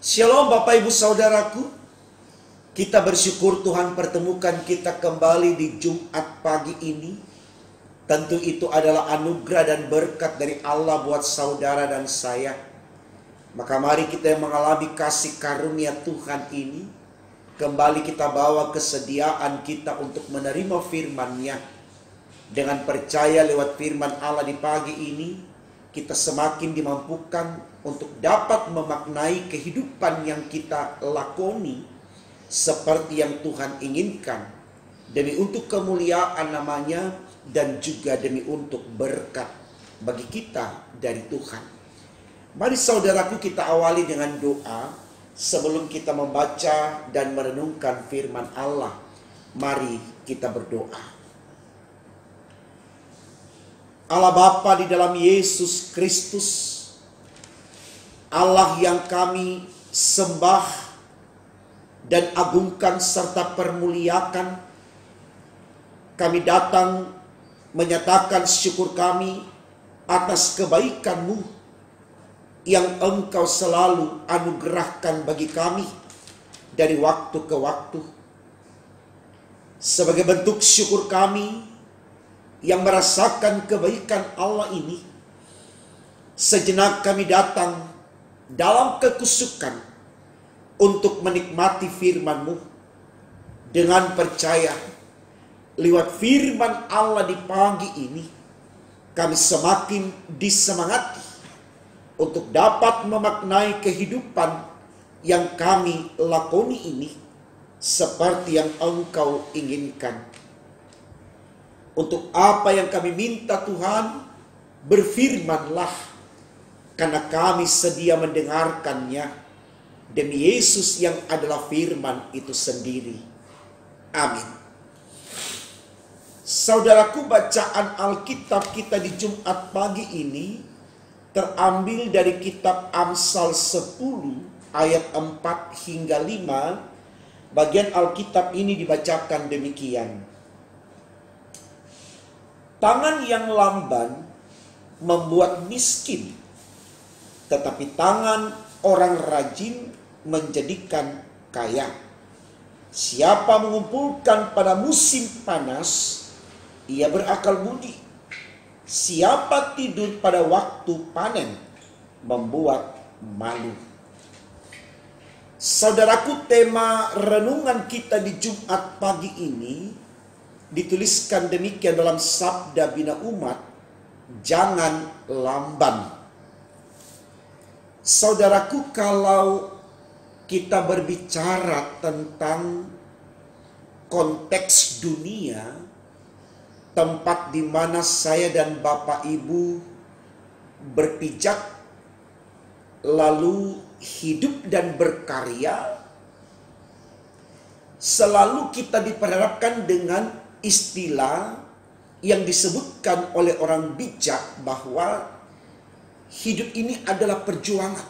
Shalom Bapak Ibu Saudaraku. Kita bersyukur Tuhan pertemukan kita kembali di Jumat pagi ini. Tentu itu adalah anugerah dan berkat dari Allah buat saudara dan saya. Maka mari kita yang mengalami kasih karunia Tuhan ini, kembali kita bawa kesediaan kita untuk menerima firman-Nya. Dengan percaya lewat firman Allah di pagi ini, kita semakin dimampukan untuk dapat memaknai kehidupan yang kita lakoni seperti yang Tuhan inginkan, demi untuk kemuliaan namanya dan juga demi untuk berkat bagi kita dari Tuhan. Mari saudaraku, kita awali dengan doa sebelum kita membaca dan merenungkan firman Allah. Mari kita berdoa. Allah Bapa di dalam Yesus Kristus, Allah yang kami sembah dan agungkan serta permuliakan, kami datang menyatakan syukur kami atas kebaikan-Mu yang Engkau selalu anugerahkan bagi kami dari waktu ke waktu. Sebagai bentuk syukur kami yang merasakan kebaikan Allah ini, sejenak kami datang dalam kekusukan untuk menikmati firman-Mu dengan percaya. Lewat firman Allah di pagi ini, kami semakin disemangati untuk dapat memaknai kehidupan yang kami lakoni ini seperti yang Engkau inginkan. Untuk apa yang kami minta Tuhan, berfirmanlah, karena kami sedia mendengarkannya demi Yesus yang adalah firman itu sendiri. Amin. Saudaraku, bacaan Alkitab kita di Jumat pagi ini terambil dari kitab Amsal 10 ayat 4 hingga 5. Bagian Alkitab ini dibacakan demikian. Tangan yang lamban membuat miskin, tetapi tangan orang rajin menjadikan kaya. Siapa mengumpulkan pada musim panas, ia berakal budi. Siapa tidur pada waktu panen, membuat malu. Saudaraku, tema renungan kita di Jumat pagi ini dituliskan demikian dalam Sabda Bina Umat, jangan lamban. Saudaraku, kalau kita berbicara tentang konteks dunia, tempat di mana saya dan Bapak Ibu berpijak, lalu hidup dan berkarya, selalu kita diperhadapkan dengan istilah yang disebutkan oleh orang bijak bahwa hidup ini adalah perjuangan.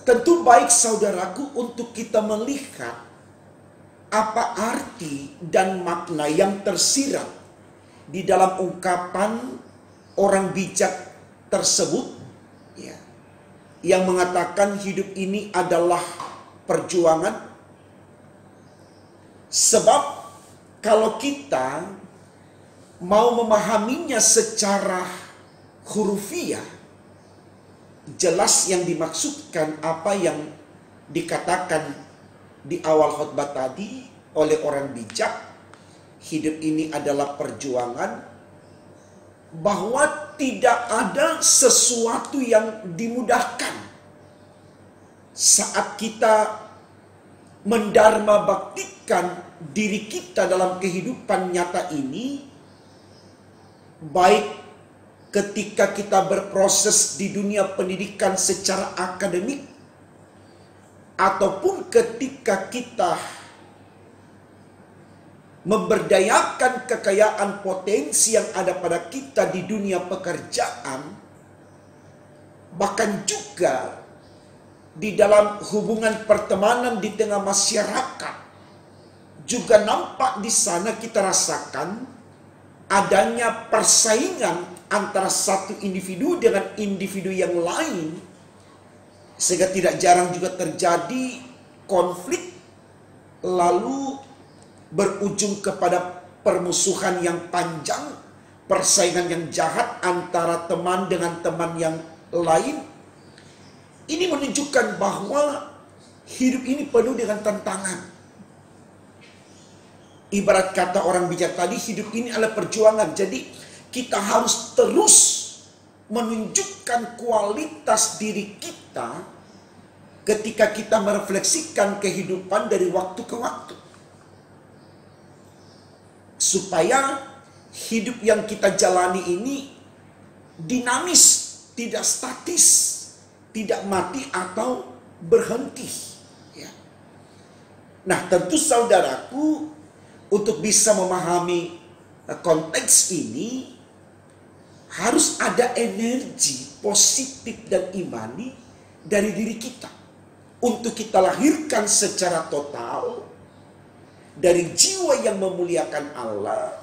Tentu baik saudaraku untuk kita melihat apa arti dan makna yang tersirat di dalam ungkapan orang bijak tersebut, ya, yang mengatakan hidup ini adalah perjuangan. Sebab kalau kita mau memahaminya secara hurufiah, jelas yang dimaksudkan apa yang dikatakan di awal khotbah tadi oleh orang bijak. Hidup ini adalah perjuangan, bahwa tidak ada sesuatu yang dimudahkan saat kita mendharma baktikan diri kita dalam kehidupan nyata ini. Baik ketika kita berproses di dunia pendidikan secara akademik, ataupun ketika kita memberdayakan kekayaan potensi yang ada pada kita di dunia pekerjaan, bahkan juga di dalam hubungan pertemanan di tengah masyarakat, juga nampak di sana kita rasakan adanya persaingan antara satu individu dengan individu yang lain, sehingga tidak jarang juga terjadi konflik lalu berujung kepada permusuhan yang panjang, persaingan yang jahat antara teman dengan teman yang lain. Ini menunjukkan bahwa hidup ini penuh dengan tantangan. Ibarat kata orang bijak tadi, hidup ini adalah perjuangan. Jadi kita harus terus menunjukkan kualitas diri kita ketika kita merefleksikan kehidupan dari waktu ke waktu. Supaya hidup yang kita jalani ini dinamis, tidak statis, tidak mati atau berhenti. Ya. Nah, tentu saudaraku, untuk bisa memahami konteks ini, harus ada energi positif dan imani dari diri kita. Untuk kita lahirkan secara total dari jiwa yang memuliakan Allah.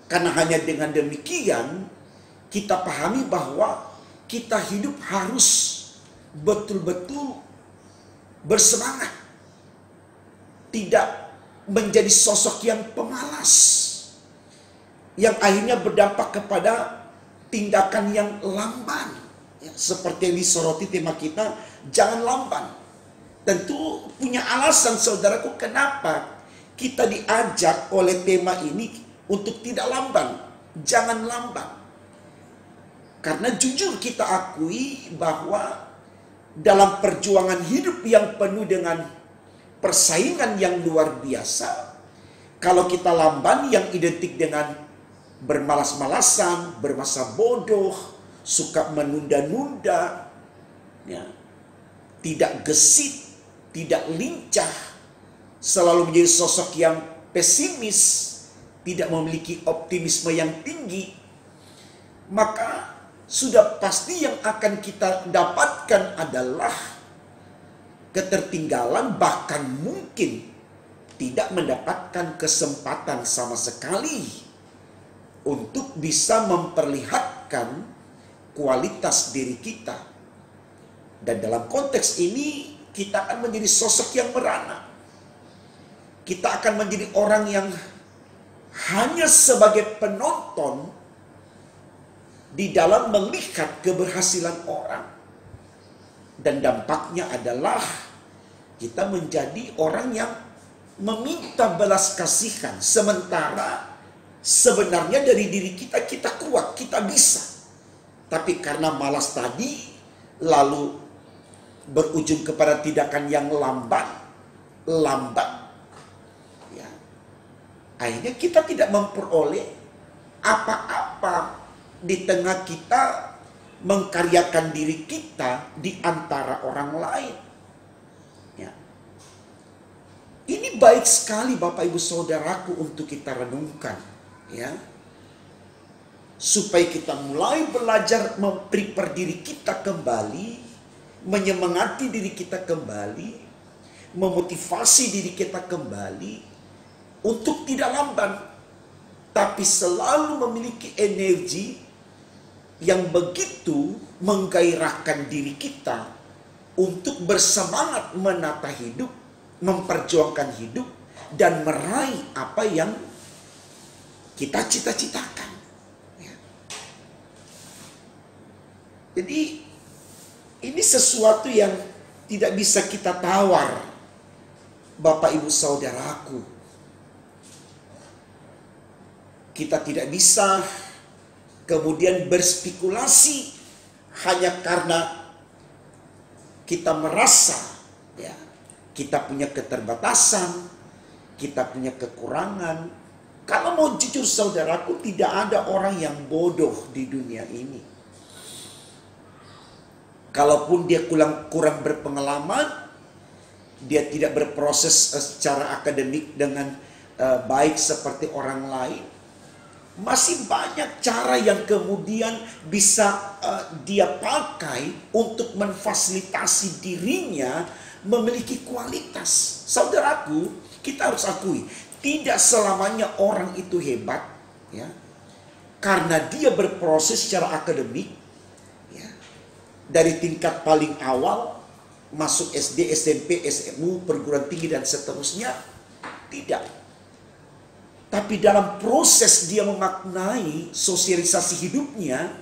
Karena hanya dengan demikian kita pahami bahwa kita hidup harus betul-betul bersemangat. Tidak menjadi sosok yang pemalas, yang akhirnya berdampak kepada tindakan yang lamban. Ya, seperti yang disoroti tema kita, jangan lamban. Tentu punya alasan saudaraku kenapa kita diajak oleh tema ini untuk tidak lamban. Jangan lamban. Karena jujur kita akui bahwa dalam perjuangan hidup yang penuh dengan persaingan yang luar biasa, kalau kita lamban yang identik dengan bermalas-malasan, bermasa bodoh, suka menunda-nunda, ya, tidak gesit, tidak lincah, selalu menjadi sosok yang pesimis, tidak memiliki optimisme yang tinggi, maka sudah pasti yang akan kita dapatkan adalah ketertinggalan, bahkan mungkin tidak mendapatkan kesempatan sama sekali untuk bisa memperlihatkan kualitas diri kita. Dan dalam konteks ini kita akan menjadi sosok yang merana. Kita akan menjadi orang yang hanya sebagai penonton di dalam melihat keberhasilan orang. Dan dampaknya adalah kita menjadi orang yang meminta belas kasihan. Sementara sebenarnya dari diri kita, kita kuat, kita bisa. Tapi karena malas tadi, lalu berujung kepada tindakan yang lambat. Ya. Akhirnya kita tidak memperoleh apa-apa di tengah kita mengkaryakan diri kita di antara orang lain. Ya. Ini baik sekali Bapak Ibu Saudaraku untuk kita renungkan, ya. Supaya kita mulai belajar memprepare diri kita kembali, menyemangati diri kita kembali, memotivasi diri kita kembali untuk tidak lamban, tapi selalu memiliki energi yang begitu menggairahkan diri kita untuk bersemangat menata hidup, memperjuangkan hidup, dan meraih apa yang kita cita-citakan. Ya. Jadi ini sesuatu yang tidak bisa kita tawar, Bapak Ibu Saudaraku. Kita tidak bisa kemudian berspekulasi hanya karena kita merasa, ya, kita punya keterbatasan, kita punya kekurangan. Kalau mau jujur saudaraku, tidak ada orang yang bodoh di dunia ini. Kalaupun dia kurang berpengalaman, dia tidak berproses secara akademik dengan baik seperti orang lain, masih banyak cara yang kemudian bisa dia pakai untuk memfasilitasi dirinya memiliki kualitas. Saudaraku, kita harus akui, tidak selamanya orang itu hebat, ya. karena dia berproses secara akademik, ya, dari tingkat paling awal masuk SD, SMP, SMU, perguruan tinggi dan seterusnya, tidak. Tapi dalam proses dia memaknai sosialisasi hidupnya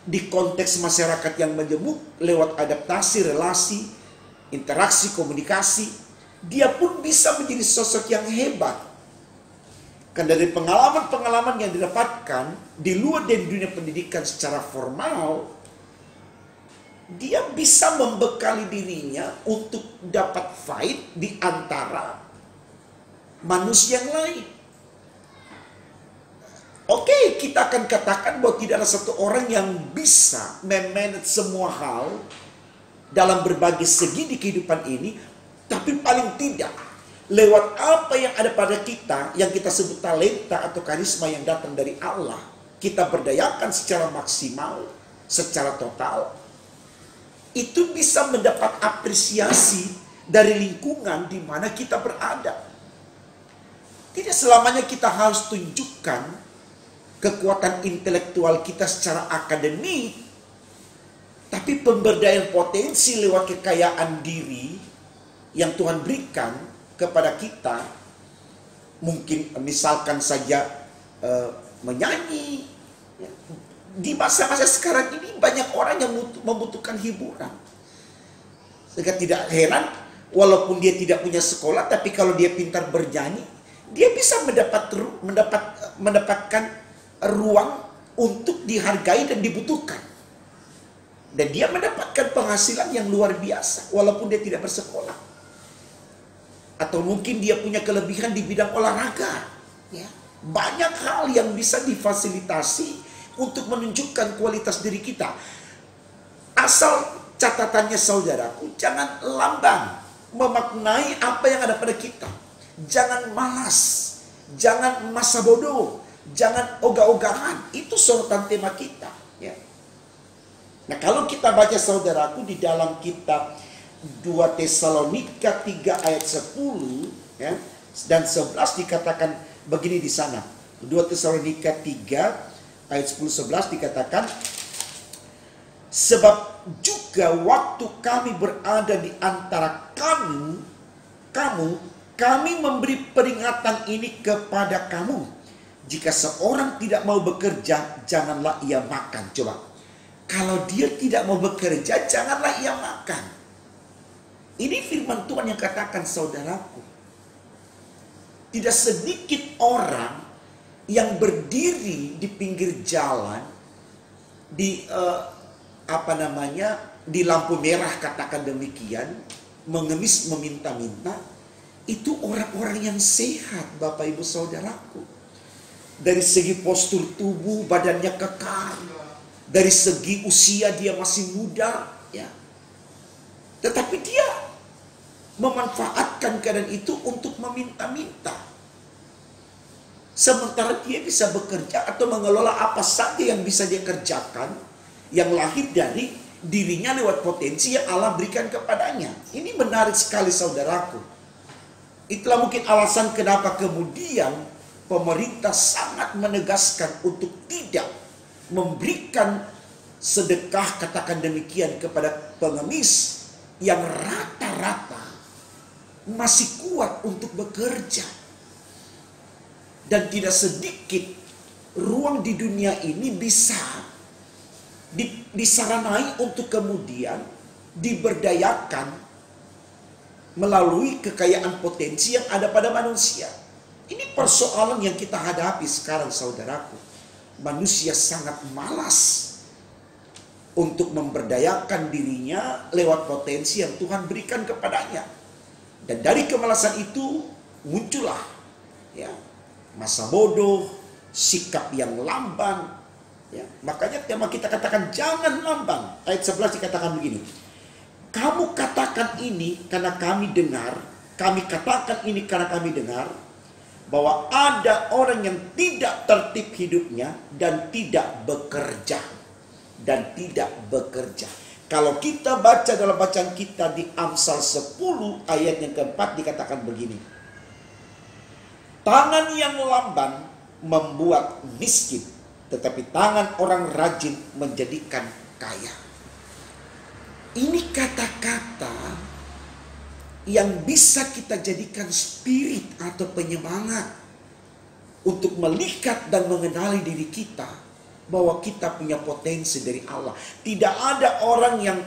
di konteks masyarakat yang majemuk lewat adaptasi, relasi, interaksi, komunikasi, dia pun bisa menjadi sosok yang hebat. Kan dari pengalaman-pengalaman yang didapatkan di luar dari dunia pendidikan secara formal, dia bisa membekali dirinya untuk dapat fight di antara manusia yang lain. Oke, kita akan katakan bahwa tidak ada satu orang yang bisa memanage semua hal dalam berbagai segi di kehidupan ini, tapi paling tidak lewat apa yang ada pada kita, yang kita sebut talenta atau karisma yang datang dari Allah, kita berdayakan secara maksimal, secara total, itu bisa mendapat apresiasi dari lingkungan di mana kita berada. Tidak selamanya kita harus tunjukkan kekuatan intelektual kita secara akademik, tapi pemberdayaan potensi lewat kekayaan diri yang Tuhan berikan kepada kita. Mungkin misalkan saja menyanyi. Di masa-masa sekarang ini banyak orang yang membutuhkan hiburan. Sehingga tidak heran, walaupun dia tidak punya sekolah, tapi kalau dia pintar bernyanyi, dia bisa mendapatkan ruang untuk dihargai dan dibutuhkan. Dan dia mendapatkan penghasilan yang luar biasa, walaupun dia tidak bersekolah. Atau mungkin dia punya kelebihan di bidang olahraga. Ya. Banyak hal yang bisa difasilitasi untuk menunjukkan kualitas diri kita. Asal catatannya saudaraku, jangan lamban memaknai apa yang ada pada kita. Jangan malas, jangan masa bodoh, jangan ogah-ogahan. Itu sorotan tema kita. Ya. Nah, kalau kita baca saudaraku di dalam kitab 2 Tesalonika 3 ayat 10 ya, dan 11 dikatakan begini di sana. 2 Tesalonika 3 ayat 10-11 dikatakan, sebab juga waktu kami berada di antara kami memberi peringatan ini kepada kamu. Jika seorang tidak mau bekerja, janganlah ia makan. Coba, kalau dia tidak mau bekerja, janganlah ia makan. Ini firman Tuhan yang katakan saudaraku. Tidak sedikit orang yang berdiri di pinggir jalan, di di lampu merah, katakan demikian, mengemis meminta-minta, itu orang-orang yang sehat, Bapak Ibu Saudaraku. Dari segi postur tubuh, badannya kekar, dari segi usia dia masih muda, ya. Tetapi dia memanfaatkan keadaan itu untuk meminta-minta. Sementara dia bisa bekerja atau mengelola apa saja yang bisa dia kerjakan, yang lahir dari dirinya lewat potensi yang Allah berikan kepadanya. Ini menarik sekali saudaraku. Itulah mungkin alasan kenapa kemudian pemerintah sangat menegaskan untuk tidak memberikan sedekah, katakan demikian, kepada pengemis yang rata-rata masih kuat untuk bekerja. Dan tidak sedikit ruang di dunia ini bisa disaranai untuk kemudian diberdayakan melalui kekayaan potensi yang ada pada manusia. Ini persoalan yang kita hadapi sekarang saudaraku. Manusia sangat malas untuk memberdayakan dirinya lewat potensi yang Tuhan berikan kepadanya. Dan dari kemalasan itu muncullah ya, masa bodoh, sikap yang lamban. Ya, makanya tema kita katakan jangan lamban. Ayat 11 dikatakan begini. Kamu katakan ini karena kami dengar. Kami katakan ini karena kami dengar. Bahwa ada orang yang tidak tertib hidupnya dan tidak bekerja. Dan tidak bekerja. Kalau kita baca dalam bacaan kita di Amsal 10 ayat yang keempat dikatakan begini. Tangan yang lamban membuat miskin, tetapi tangan orang rajin menjadikan kaya. Ini kata-kata yang bisa kita jadikan spirit atau penyemangat untuk melihat dan mengenali diri kita bahwa kita punya potensi dari Allah. Tidak ada orang yang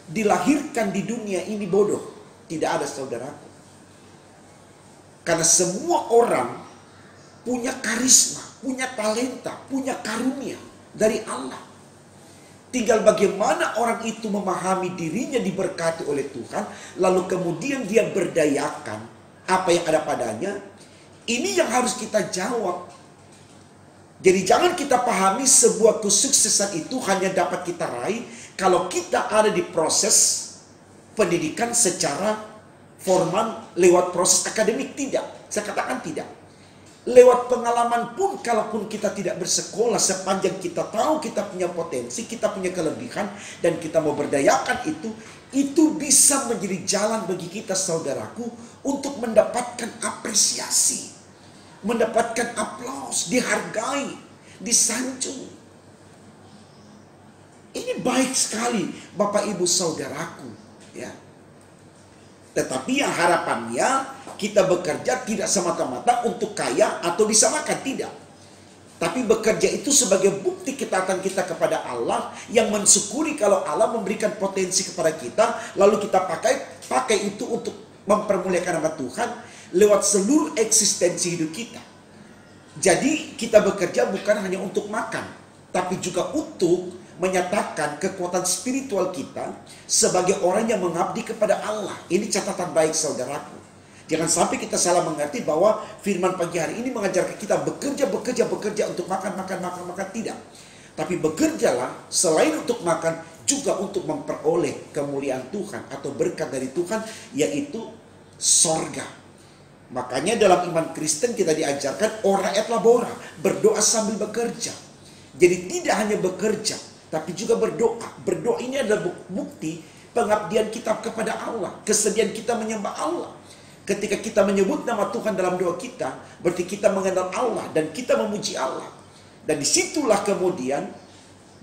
dilahirkan di dunia ini bodoh. Tidak ada, saudaraku. Karena semua orang punya karisma, punya talenta, punya karunia dari Allah. Tinggal bagaimana orang itu memahami dirinya diberkati oleh Tuhan, lalu kemudian dia berdayakan apa yang ada padanya. Ini yang harus kita jawab. Jadi jangan kita pahami sebuah kesuksesan itu hanya dapat kita raih kalau kita ada di proses pendidikan secara formal lewat proses akademik. Tidak, saya katakan tidak. Lewat pengalaman pun, kalaupun kita tidak bersekolah, sepanjang kita tahu kita punya potensi, kita punya kelebihan, dan kita mau berdayakan itu bisa menjadi jalan bagi kita, saudaraku, untuk mendapatkan apresiasi, mendapatkan aplaus, dihargai, disanjung. Ini baik sekali, Bapak Ibu Saudaraku, ya. Tetapi yang harapannya kita bekerja tidak semata-mata untuk kaya atau bisa makan, tidak. Tapi bekerja itu sebagai bukti ketaatan kita kepada Allah, yang mensyukuri kalau Allah memberikan potensi kepada kita, lalu kita pakai itu untuk mempermuliakan nama Tuhan lewat seluruh eksistensi hidup kita. Jadi kita bekerja bukan hanya untuk makan, tapi juga untuk menyatakan kekuatan spiritual kita sebagai orang yang mengabdi kepada Allah. Ini catatan baik, saudaraku. Jangan sampai kita salah mengerti bahwa firman pagi hari ini mengajarkan kita bekerja untuk makan. Tidak. Tapi bekerjalah selain untuk makan, juga untuk memperoleh kemuliaan Tuhan atau berkat dari Tuhan, yaitu sorga. Makanya dalam iman Kristen kita diajarkan ora et labora, berdoa sambil bekerja. Jadi tidak hanya bekerja, tapi juga berdoa. Berdoa ini adalah bukti pengabdian kita kepada Allah, kesediaan kita menyembah Allah. Ketika kita menyebut nama Tuhan dalam doa kita, berarti kita mengenal Allah dan kita memuji Allah. Dan disitulah kemudian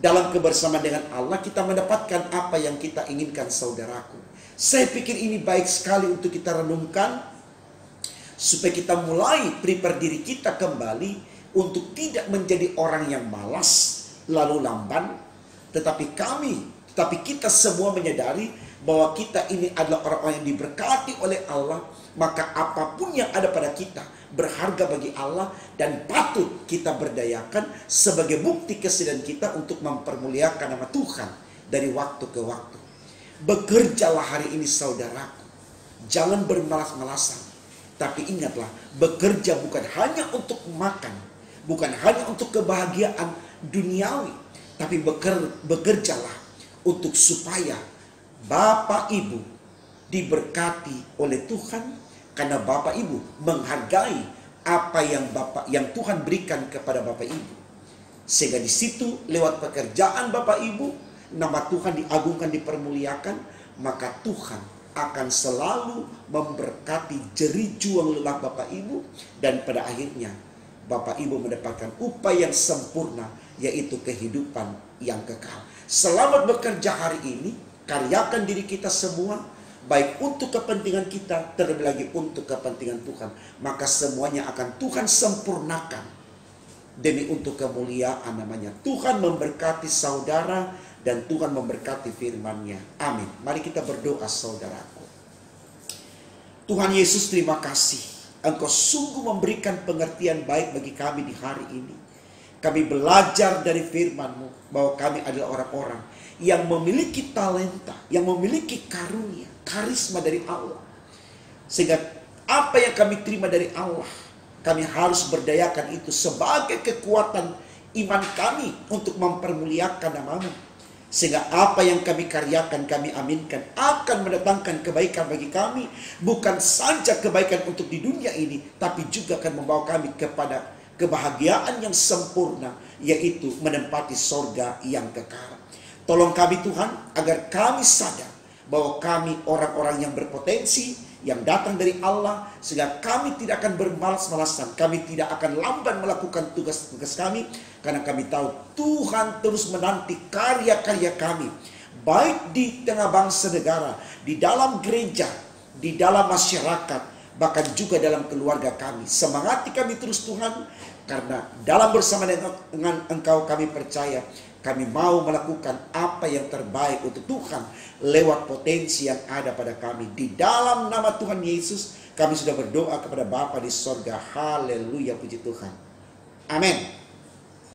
dalam kebersamaan dengan Allah kita mendapatkan apa yang kita inginkan, saudaraku. Saya pikir ini baik sekali untuk kita renungkan, supaya kita mulai prepare diri kita kembali untuk tidak menjadi orang yang malas lalu lamban, tetapi kita semua menyadari bahwa kita ini adalah orang-orang yang diberkati oleh Allah. Maka apapun yang ada pada kita berharga bagi Allah dan patut kita berdayakan sebagai bukti kesediaan kita untuk mempermuliakan nama Tuhan dari waktu ke waktu. Bekerjalah hari ini, saudaraku. Jangan bermalas-malasan. Tapi ingatlah, bekerja bukan hanya untuk makan, bukan hanya untuk kebahagiaan duniawi, tapi bekerjalah untuk supaya Bapak Ibu diberkati oleh Tuhan, karena Bapak Ibu menghargai apa yang Tuhan berikan kepada Bapak Ibu. Sehingga di situ lewat pekerjaan Bapak Ibu, nama Tuhan diagungkan, dipermuliakan, maka Tuhan akan selalu memberkati jerih juang lelah Bapak Ibu, dan pada akhirnya Bapak Ibu mendapatkan upah yang sempurna, yaitu kehidupan yang kekal. Selamat bekerja hari ini, karyakan diri kita semua, baik untuk kepentingan kita, terlebih lagi untuk kepentingan Tuhan. Maka semuanya akan Tuhan sempurnakan demi untuk kemuliaan namanya. Tuhan memberkati saudara dan Tuhan memberkati firman-Nya. Amin. Mari kita berdoa, saudaraku. Tuhan Yesus, terima kasih. Engkau sungguh memberikan pengertian baik bagi kami di hari ini. Kami belajar dari firman-Mu bahwa kami adalah orang-orang yang memiliki talenta, yang memiliki karunia, karisma dari Allah. Sehingga apa yang kami terima dari Allah, kami harus berdayakan itu sebagai kekuatan iman kami untuk mempermuliakan nama-Mu. Sehingga apa yang kami karyakan, kami aminkan, akan mendatangkan kebaikan bagi kami. Bukan saja kebaikan untuk di dunia ini, tapi juga akan membawa kami kepada kebahagiaan yang sempurna, yaitu menempati sorga yang kekal. Tolong kami Tuhan, agar kami sadar bahwa kami orang-orang yang berpotensi, yang datang dari Allah, sehingga kami tidak akan bermalas-malasan, kami tidak akan lamban melakukan tugas-tugas kami, karena kami tahu Tuhan terus menanti karya-karya kami, baik di tengah bangsa negara, di dalam gereja, di dalam masyarakat, bahkan juga dalam keluarga kami. Semangati kami terus Tuhan, karena dalam bersama dengan Engkau kami percaya, kami mau melakukan apa yang terbaik untuk Tuhan lewat potensi yang ada pada kami. Di dalam nama Tuhan Yesus, kami sudah berdoa kepada Bapa di sorga. Haleluya, puji Tuhan. Amin.